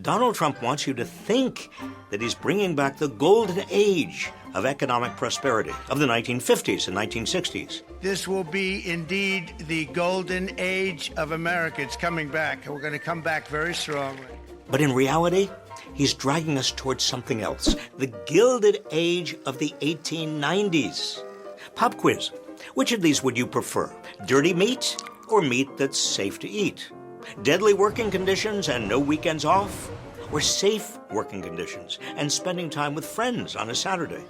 Donald Trump wants you to think that he's bringing back the golden age of economic prosperity of the 1950s and 1960s. This will be indeed the golden age of America. It's coming back, and we're going to come back very strongly. But in reality, he's dragging us towards something else, the Gilded Age of the 1890s. Pop quiz. Which of these would you prefer? Dirty meat or meat that's safe to eat? Deadly working conditions and no weekends off? Or safe working conditions and spending time with friends on a Saturday?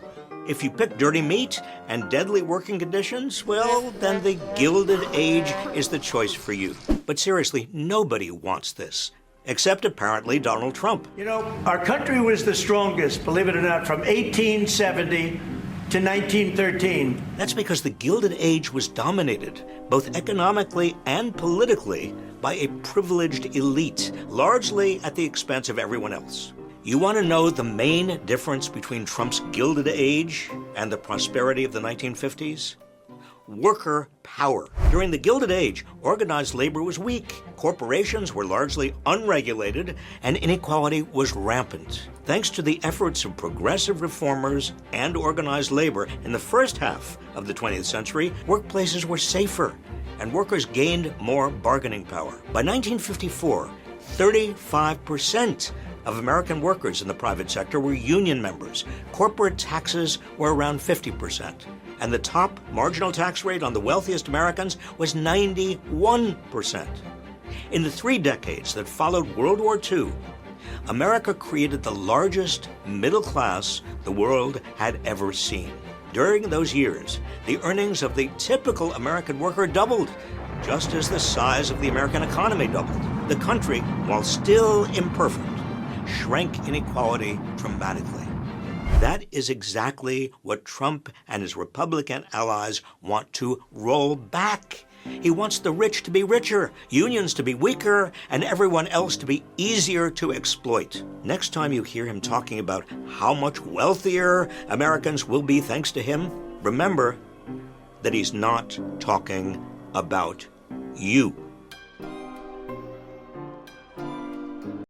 If you pick dirty meat and deadly working conditions, well, then the Gilded Age is the choice for you. But seriously, nobody wants this. Except apparently Donald Trump. You know, our country was the strongest, believe it or not, from 1870 to 1913. That's because the Gilded Age was dominated, both economically and politically, by a privileged elite, largely at the expense of everyone else. You want to know the main difference between Trump's Gilded Age and the prosperity of the 1950s? Worker power. During the Gilded Age, organized labor was weak, corporations were largely unregulated, and inequality was rampant. Thanks to the efforts of progressive reformers and organized labor in the first half of the 20th century, workplaces were safer, and workers gained more bargaining power. By 1954, 35% of American workers in the private sector were union members. Corporate taxes were around 50%. And the top marginal tax rate on the wealthiest Americans was 91%. In the 3 decades that followed World War II, America created the largest middle class the world had ever seen. During those years, the earnings of the typical American worker doubled, just as the size of the American economy doubled. The country, while still imperfect, shrank inequality dramatically. That is exactly what Trump and his Republican allies want to roll back. He wants the rich to be richer, unions to be weaker, and everyone else to be easier to exploit. Next time you hear him talking about how much wealthier Americans will be thanks to him, remember that he's not talking about you.